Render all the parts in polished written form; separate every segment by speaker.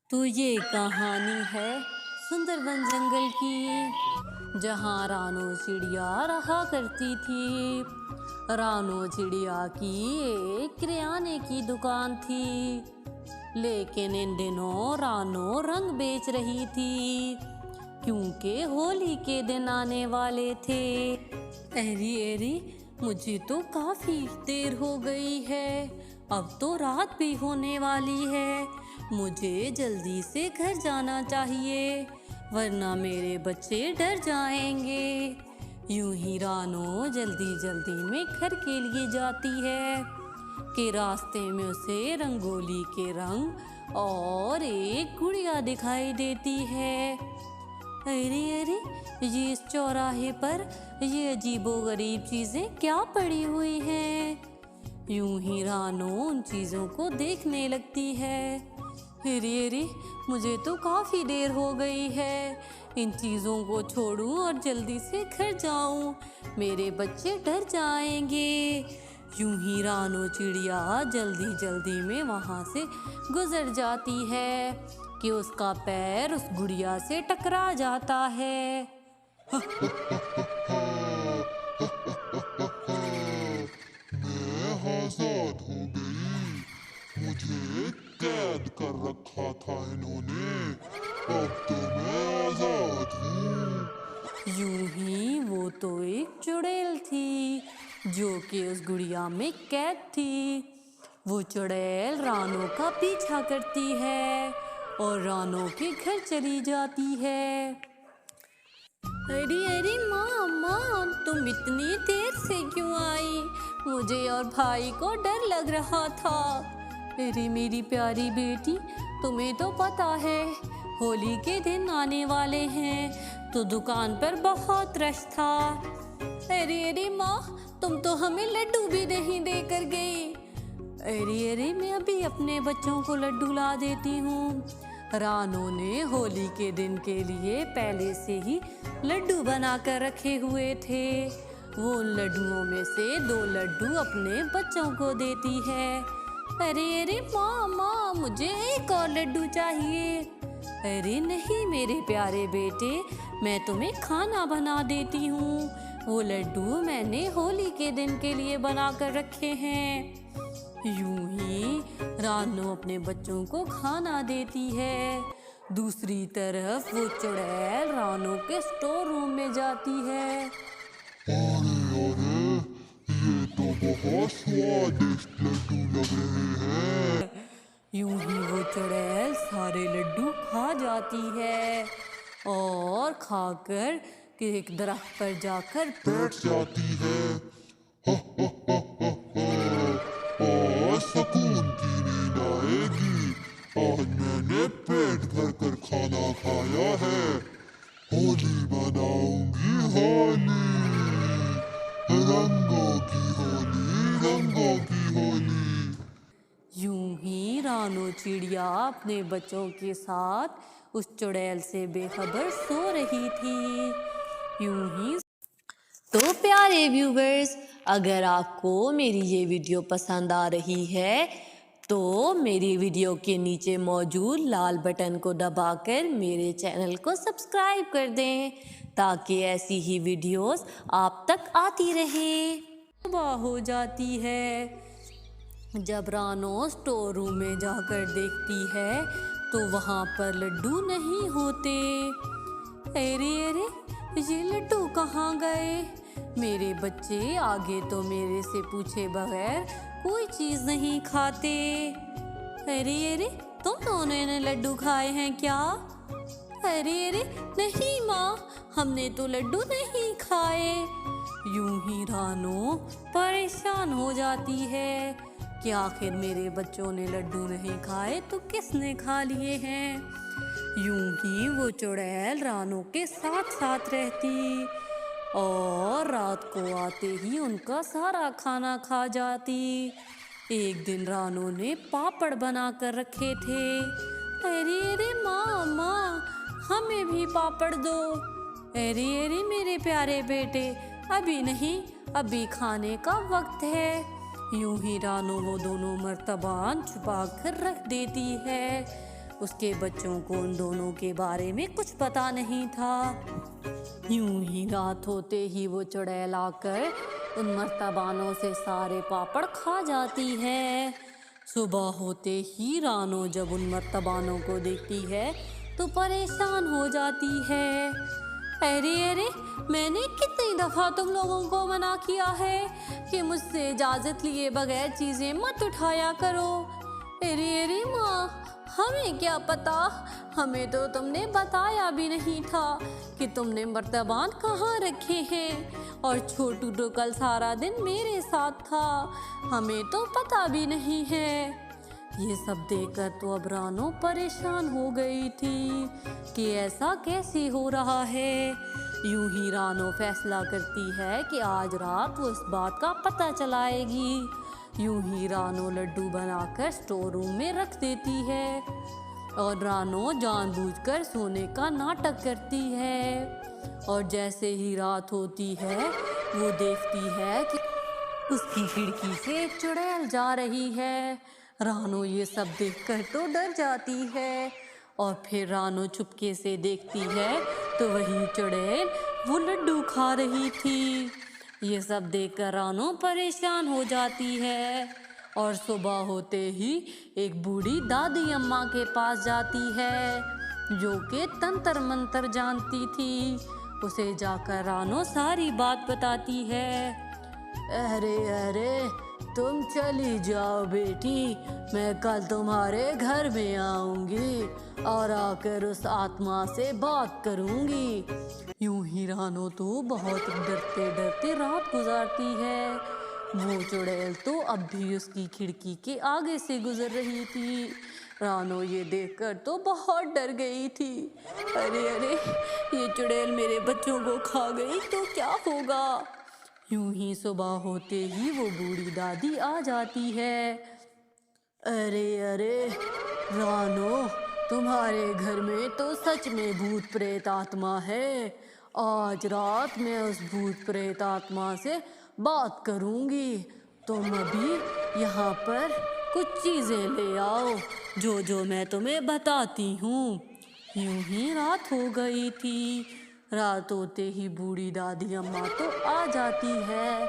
Speaker 1: तो ये कहानी है सुंदरबन जंगल की, जहाँ रानो चिड़िया रहा करती थी। रानो चिड़िया की एक किराने की दुकान थी, लेकिन इन दिनों रानो रंग बेच रही थी क्योंकि होली के दिन आने वाले थे। अरे अरे, मुझे तो काफी देर हो गई है, अब तो रात भी होने वाली है। मुझे जल्दी से घर जाना चाहिए, वरना मेरे बच्चे डर जाएंगे। यूं ही रानो जल्दी जल्दी में घर के लिए जाती है कि रास्ते में उसे रंगोली के रंग और एक गुड़िया दिखाई देती है। अरे अरे, ये इस चौराहे पर ये अजीबोगरीब चीजें क्या पड़ी हुई हैं? यूं ही रानो उन चीजों को देखने लगती है। अरे अरे, मुझे तो काफी देर हो गई है, इन चीजों को छोड़ूं और जल्दी से घर जाऊं, मेरे बच्चे डर जाएंगे। यूं ही रानो चिड़िया जल्दी जल्दी में वहां से गुजर जाती है कि उसका पैर उस गुड़िया से टकरा जाता है।
Speaker 2: मैं आजाद हो गई, मुझे कैद कर रखा था इन्होंने, अब तो मैं आजाद हूँ।
Speaker 1: यूं ही वो तो एक चुड़ैल थी जो कि उस गुड़िया में कैद थी। वो चुड़ैल रानो का पीछा करती है और रानो के घर चली जाती है। अरे अरे माँ माँ, तुम इतनी देर से क्यों आई? मुझे और भाई को डर लग रहा था। अरे मेरी प्यारी बेटी, तुम्हें तो पता है होली के दिन आने वाले हैं, तो दुकान पर बहुत रश था। अरे अरे माँ, तुम तो हमें लड्डू भी नहीं देकर गई। अरे अरे, मैं अभी अपने बच्चों को लड्डू ला देती हूँ। रानो ने होली के दिन के लिए पहले से ही लड्डू बनाकर रखे हुए थे। वो उन लड्डुओं में से 2 लड्डू अपने बच्चों को देती है। अरे अरे माँ माँ, मुझे एक और लड्डू चाहिए। अरे नहीं मेरे प्यारे बेटे, मैं तुम्हें खाना बना देती हूँ, वो लड्डू मैंने होली के दिन के लिए बनाकर रखे हैं। यूं ही रानो अपने बच्चों को खाना देती है। दूसरी तरफ वो चुड़ैल रानो के स्टोर रूम में जाती है।
Speaker 2: अरे अरे, ये तो बहुत स्वादिष्ट लड्डू लग रहे हैं।
Speaker 1: यूं ही वो चुड़ैल सारे लड्डू खा जाती है और खाकर एक दरख्त पर जाकर
Speaker 2: बैठ जाती है। आज सुकून की नींद आएगी, आज मैंने पेट भर कर खाना खाया है, होली मनाऊंगी होली, रंगों की होली, रंगों की होली।
Speaker 1: यूं ही रानो चिड़िया अपने बच्चों के साथ उस चुड़ैल से बेखबर सो रही थी। यूं ही तो प्यारे व्यूवर्स, अगर आपको मेरी ये वीडियो पसंद आ रही है तो मेरी वीडियो के नीचे मौजूद लाल बटन को दबाकर मेरे चैनल को सब्सक्राइब कर दें, ताकि ऐसी ही वीडियोस आप तक आती रहें। सुबह हो जाती है। जब रानो स्टोर रूम में जाकर देखती है तो वहाँ पर लड्डू नहीं होते। अरे अरे, ये लड्डू कहाँ गए? मेरे बच्चे आगे तो मेरे से पूछे बगैर कोई चीज़ नहीं खाते। अरे अरे, तुम दोनों ने लड्डू खाए हैं क्या? अरे अरे नहीं माँ, हमने तो लड्डू नहीं खाए। यूं ही रानो परेशान हो जाती है कि आखिर मेरे बच्चों ने लड्डू नहीं खाए तो किसने खा लिए हैं। यूं ही वो चुड़ैल रानो के साथ साथ रहती और रात को आते ही उनका सारा खाना खा जाती। एक दिन रानो ने पापड़ बना कर रखे थे। अरे अरे माँ माँ, हमें भी पापड़ दो। अरे अरे मेरे प्यारे बेटे, अभी नहीं, अभी खाने का वक्त है। यूं ही रानो वो दोनों मर्तबान छुपा कर रख देती है। उसके बच्चों को उन दोनों के बारे में कुछ पता नहीं था। यूं ही रात होते ही वो चुड़ैल आकर उन मर्तबानों से सारे पापड़ खा जाती है। सुबह होते ही रानो जब उन मर्तबानों को देखती है तो परेशान हो जाती है। अरे अरे, मैंने कितनी दफ़ा तुम लोगों को मना किया है कि मुझसे इजाज़त लिए बगैर चीज़ें मत उठाया करो। अरे अरे माँ, हमें क्या पता, हमें तो तुमने बताया भी नहीं था कि तुमने मर्तबान कहाँ रखे हैं, और छोटू तो कल सारा दिन मेरे साथ था, हमें तो पता भी नहीं है। ये सब देखकर तो अब रानो परेशान हो गई थी कि ऐसा कैसे हो रहा है। यूं ही रानो फैसला करती है कि आज रात वो इस बात का पता चलाएगी। यूं ही रानो लड्डू बनाकर स्टोर रूम में रख देती है और रानो जानबूझकर सोने का नाटक करती है। और जैसे ही रात होती है वो देखती है कि उसकी खिड़की से एक चुड़ैल जा रही है। रानो ये सब देखकर तो डर जाती है और फिर रानो चुपके से देखती है तो वही चुड़ैल वो लड्डू खा रही थी। ये सब देखकर रानो परेशान हो जाती है और सुबह होते ही एक बूढ़ी दादी अम्मा के पास जाती है जो कि तंत्र मंत्र जानती थी। उसे जाकर रानो सारी बात बताती है। अरे अरे, तुम चली जाओ बेटी, मैं कल तुम्हारे घर में आऊंगी और आकर उस आत्मा से बात करूंगी। यूं ही रानो तो बहुत डरते डरते रात गुजारती है। वो चुड़ैल तो अब भी उसकी खिड़की के आगे से गुजर रही थी। रानो ये देखकर तो बहुत डर गई थी। अरे अरे, ये चुड़ैल मेरे बच्चों को खा गई तो क्या होगा। यूं ही सुबह होते ही वो बूढ़ी दादी आ जाती है। अरे अरे रानो, तुम्हारे घर में तो सच में भूत प्रेत आत्मा है। आज रात मैं उस भूत प्रेत आत्मा से बात करूंगी। तुम अभी यहाँ पर कुछ चीज़ें ले आओ जो मैं तुम्हें बताती हूँ। यूं ही रात हो गई थी। रात होते ही बूढ़ी दादी अम्मा तो आ जाती है।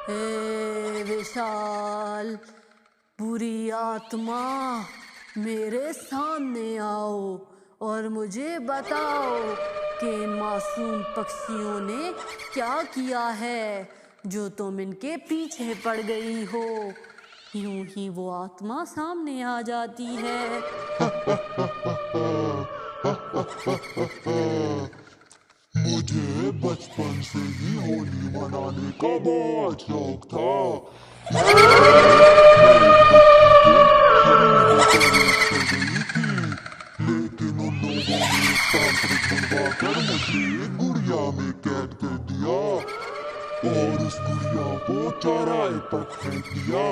Speaker 1: हे विशाल, बुरी आत्मा, मेरे सामने आओ और मुझे बताओ कि इन मासूम पक्षियों ने क्या किया है जो तुम इनके पीछे पड़ गई हो। यूं ही वो आत्मा सामने आ जाती है।
Speaker 2: मुझे बचपन से ही होली मनाने का बहुत शौक था। लेकिन उन लोगों ने तांत्रिक बनवाकर मुझे एक गुड़िया में कैद कर दिया और उस गुड़िया को चौराहे पर फेंक दिया।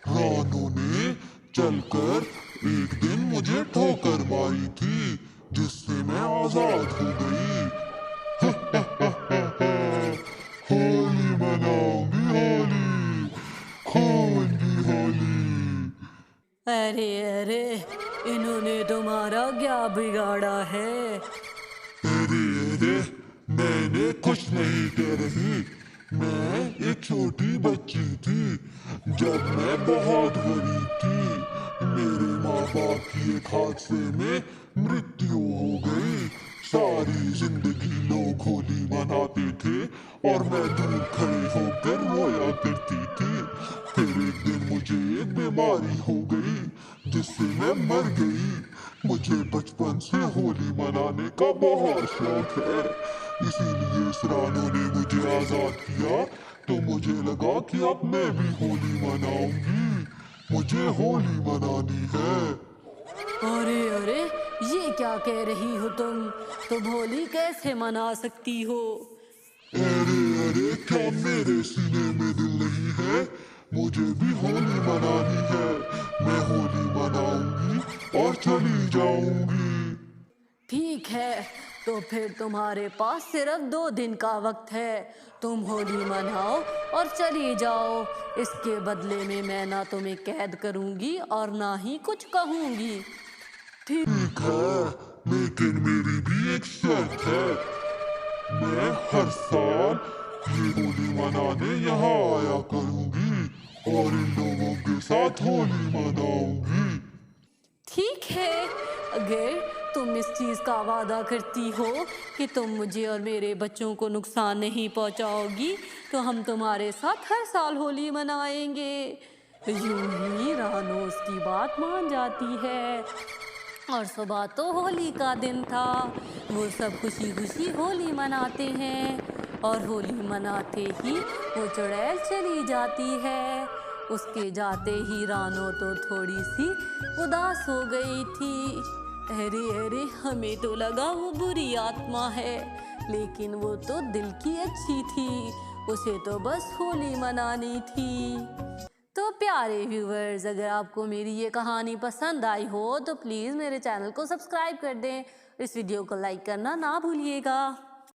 Speaker 2: रानो ने चलकर एक दिन मुझे ठोकर मारी थी जिससे मैं आजाद हो गई। होली मनाऊंगी, होली खाऊंगी, होली।
Speaker 1: अरे अरे, इन्होंने तुम्हारा क्या बिगाड़ा है।
Speaker 2: अरे अरे, मैंने कुछ नहीं कह रही। मैं एक छोटी बच्ची थी जब मैं बहुत गरीब थी। मेरे माँ बाप की एक हादसे में मृत्यु हो गई। सारी जिंदगी लोग होली मनाते थे और मैं दूर खड़े होकर रोया करती थी। फिर एक दिन मुझे एक बीमारी हो गई जिससे मैं मर गई। मुझे बचपन से होली मनाने का बहुत शौक है, इसीलिए इस रानो ने मुझे आजाद किया। तो मुझे लगा कि अब मैं भी होली मनाऊंगी। मुझे होली मनानी है।
Speaker 1: अरे अरे, ये क्या कह रही हो तुम होली कैसे मना सकती हो।
Speaker 2: अरे अरे, क्या मेरे सीने में दिल नहीं है। मुझे भी होली मनानी है। मैं होली मनाऊंगी और चली जाऊंगी।
Speaker 1: ठीक है, तो फिर तुम्हारे पास सिर्फ 2 दिन का वक्त है। तुम होली मनाओ और चली जाओ। इसके बदले में मैं ना तुम्हें कैद करूंगी और ना ही कुछ कहूंगी।
Speaker 2: ठीक है, लेकिन मेरी भी एक शर्त है। मैं हर साल ये होली मनाने यहाँ आया करूंगी और इन लोगों के साथ होली मनाऊंगी।
Speaker 1: ठीक है, अगर तुम इस चीज का वादा करती हो कि तुम मुझे और मेरे बच्चों को नुकसान नहीं पहुंचाओगी, तो हम तुम्हारे साथ हर साल होली मनाएंगे। यूं ही रानो उसकी बात मान जाती है और सुबह तो होली का दिन था। वो सब खुशी खुशी होली मनाते हैं और होली मनाते ही वो चुड़ैल चली जाती है। उसके जाते ही रानो तो थोड़ी सी उदास हो गई थी। अरे अरे, हमें तो लगा वो बुरी आत्मा है, लेकिन वो तो दिल की अच्छी थी। उसे तो बस होली मनानी थी। तो प्यारे व्यूवर्स, अगर आपको मेरी ये कहानी पसंद आई हो तो प्लीज़ मेरे चैनल को सब्सक्राइब कर दें। इस वीडियो को लाइक करना ना भूलिएगा।